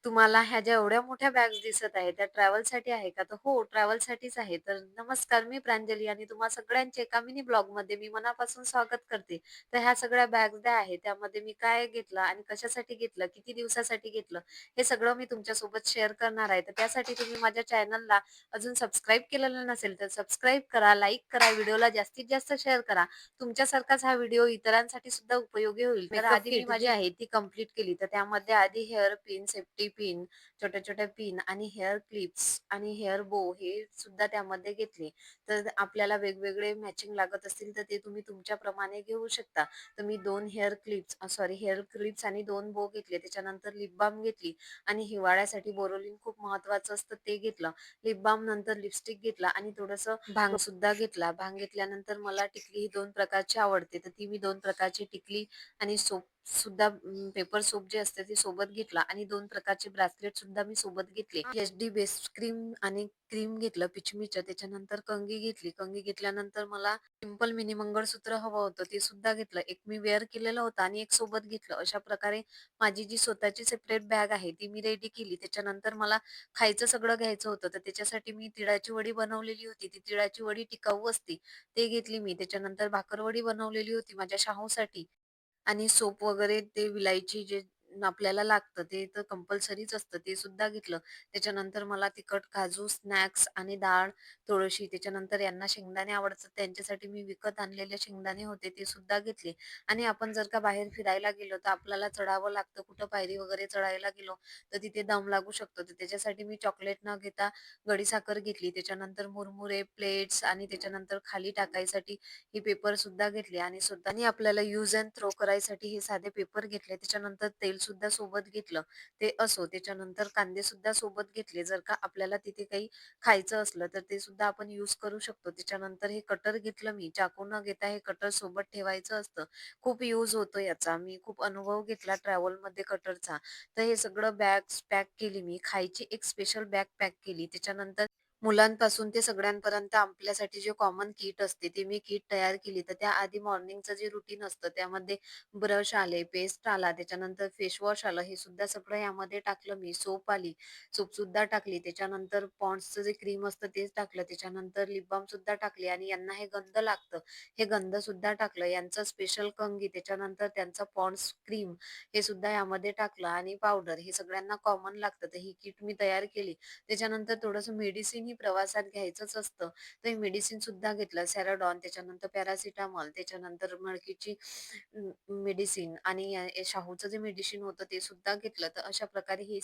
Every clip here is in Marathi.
तुम्हाला ह्या ज्या एवढ्या मोठ्या बॅग्स दिसत आहेत, त्या ट्रॅव्हलसाठी आहे का? तर हो, ट्रॅव्हलसाठीच आहे. तर नमस्कार, मी प्रांजली आणि तुम्हा सगळ्यांचे एका मिनी ब्लॉगमध्ये मी मनापासून स्वागत करते. तर ह्या सगळ्या बॅग्स ज्या आहेत, त्यामध्ये मी काय घेतलं आणि कशासाठी घेतलं, किती दिवसासाठी घेतलं, हे सगळं मी तुमच्यासोबत शेअर करणार आहे. तर त्यासाठी तुम्ही माझ्या चॅनलला अजून सबस्क्राईब केलेलं नसेल, तर सबस्क्राईब करा, लाईक करा, व्हिडिओला जास्तीत जास्त शेअर करा. तुमच्यासारखाच हा व्हिडिओ इतरांसाठी सुद्धा उपयोगी होईल. तर मेकअप आधी मी किट माझी जी आहे ती कंप्लीट केली. तर त्यामध्ये आधी हेअर पिन, सेफ्टी पिन, छोट्या-छोट्या पिन आणि हेअर क्लिप्स आणि हेअर बो हे सुद्धा त्यामध्ये घेतले. तर आपल्याला वेगवेगळे मॅचिंग लागत असतील तर ते तुम्ही तुमच्याप्रमाणे घेऊ शकता. तर मी 2 हेअर क्लिप्स आणि 2 बो घेतले. त्याच्यानंतर लिप बाल्म घेतली आणि हिवाळ्यासाठी बोरोलिन खूप महत्त्वाचं असतं ते घेतलं. लिप बाल्म नंतर लिपस्टिक घेतला आणि थोडंसं भांग सुद्धा घेतला. भांग घेतल्यानंतर मला टिकली ही 2 प्रकारची आवडते. तर ती मी 2 प्रकारची टिकली आणि सोप सुद्धा पेपर सोप जे असते ते सोबत घेतला आणि 2 प्रकारचे ब्रेसलेट सुद्धा मी सोबत घेतले. एचडी बेस क्रीम आणि क्रीम घेतलं पिचमीचं. त्याच्यानंतर कंघी घेतली. कंघी घेतल्यानंतर मला सिंपल मिनी मंगळसूत्र हवं होतं ते सुद्धा घेतलं. एक मी वेअर केलेलं होतं आणि एक सोबत घेतलं. अशा प्रकारे माझी जी स्वतःची सेपरेट बॅग आहे ती मी रेडी केली. त्याच्यानंतर मला खायचं सगळं घ्यायचं होतं. तर त्याच्यासाठी मी तिळाची वडी बनवलेली होती. ती तिळाची वडी टिकाऊ असते. ते घेतली मी. त्याच्यानंतर भाकरवडी बनवलेली होती माझ्या शाहूसाठी. आणि सोप वगैरे ते विलायची जे आपल्याला लागतं ते तर कंपल्सरीच असतं ते सुद्धा घेतलं. त्याच्यानंतर मला तिखट काजू, स्नॅक्स आणि डाळ थोडीशी त्याच्यानंतर यांना शेंगदाणे आवडतात त्यांच्यासाठी मी विकत आणलेले शेंगदाणे होते ते सुद्धा घेतले. आणि आपण जर का बाहेर फिरायला गेलो तर आपल्याला चढावं लागतं. कुठं पायरी वगैरे चढायला गेलो तर तिथे दम लागू शकतो. तर त्याच्यासाठी मी चॉकलेट न घेता गडीसाखर घेतली. त्याच्यानंतर मुरमुरे, प्लेट्स आणि त्याच्यानंतर खाली टाकायसाठी हे पेपर सुद्धा घेतले आणि स्वतःनी आपल्याला यूज अँड थ्रो करायसाठी हे साधे पेपर घेतले. त्याच्यानंतर तेल सुद्धा सोबत घेतलं. ते असो. त्याच्यानंतर कांदे सुद्धा सोबत घेतले. जर का आपल्याला तिथे काही खायचं असलं तर ते सुद्धा आपण यूज करू शकतो. त्याच्यानंतर हे कटर घेतलं मी. चाकू न घेता हे कटर सोबत ठेवायचं असतं. खूप यूज होतो याचा. मी खूप अनुभव घेतला ट्रॅव्हलमध्ये कटरचा. तर हे सगळं बॅग्स पॅक केली मी. खायची एक स्पेशल बॅग पॅक केली. त्याच्यानंतर मुलांपासून ते सगळ्यांपर्यंत आपल्यासाठी जे कॉमन किट असते ते मी किट तयार केली. तर त्याआधी मॉर्निंगचं जे रुटीन असतं त्यामध्ये ब्रश आले, पेस्ट आला, त्याच्यानंतर फेसवॉश आलं, हे सुद्धा सगळं यामध्ये टाकलं मी. सोप आली, सोप सुद्धा टाकली. त्याच्यानंतर पॉन्ड्सचं जे क्रीम असतं तेच टाकलं. त्याच्यानंतर लिप बाल्म सुद्धा टाकली आणि यांना हे गंध लागतं. हे गंध सुद्धा टाकलं. यांचं स्पेशल कंघी, त्याच्यानंतर त्यांचा पॉन्ड्स क्रीम हे सुद्धा यामध्ये टाकलं आणि पावडर हे सगळ्यांना कॉमन लागतं. तर ही किट मी तयार केली. त्याच्यानंतर थोडंसं मेडिसिन ही प्रवासात घ्यायचंच असतं. तर हे मेडिसिन सुद्धा घेतलं. सॅराडॉन, त्याच्यानंतर पॅरासिटामॉल, त्याच्यानंतर मळकीची मेडिसिन आणि शाहूचं जे मेडिसिन होतं ते सुद्धा घेतलं. तर अशा प्रकारे ही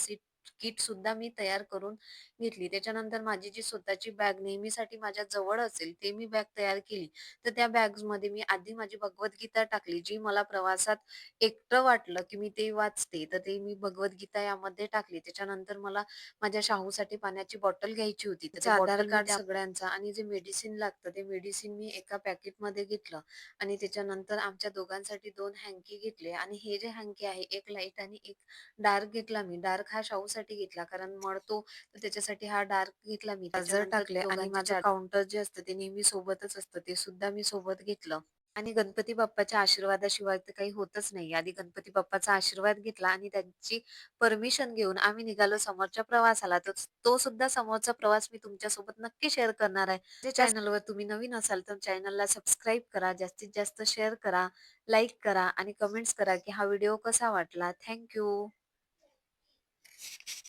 किट सुद्धा मी तयार करून घेतली. त्याच्यानंतर माझी जी स्वतःची बॅग नेहमीसाठी माझ्या जवळ असेल, ते मी बॅग तयार केली. तर त्या बॅग्समध्ये मी आधी माझी भगवद्गीता टाकली, जी मला प्रवासात एकटं वाटलं, की मी ते वाचते. तर ते मी भगवद्गीता यामध्ये टाकली. त्याच्यानंतर मला माझ्या शाहूसाठी पाण्याची बॉटल घ्यायची होती. तर ते आधार कार्ड सगळ्यांचा आणि जे मेडिसिन लागतं ते मेडिसिन मी एका पॅकेटमध्ये घेतलं आणि त्याच्यानंतर आमच्या दोघांसाठी 2 हँकी घेतले आणि हे जे हँकी आहे, एक लाईट आणि एक डार्क घेतला मी. डार्क हा शाहूसाठी घेतला कारण मळतो, तर त्याच्यासाठी हा डार्क घेतला मी. चार्जर टाकले आणि माझं काउंटर जे असतं ते नेहमी सोबतच असतं, ते सुद्धा मी सोबत घेतलं. आणि गणपती बाप्पाच्या आशीर्वादाशिवाय तर काही होतच नाही. आधी गणपती बाप्पाचा आशीर्वाद घेतला आणि त्यांची परमिशन घेऊन आम्ही निघालो समोरच्या प्रवासाला. तर तो सुद्धा समोरचा प्रवास मी तुमच्यासोबत नक्की शेअर करणार आहे. जे चॅनलवर तुम्ही नवीन असाल तर चॅनलला सबस्क्राईब करा, जास्तीत जास्त शेअर करा, लाईक करा आणि कमेंट्स करा, की हा व्हिडिओ कसा वाटला. थँक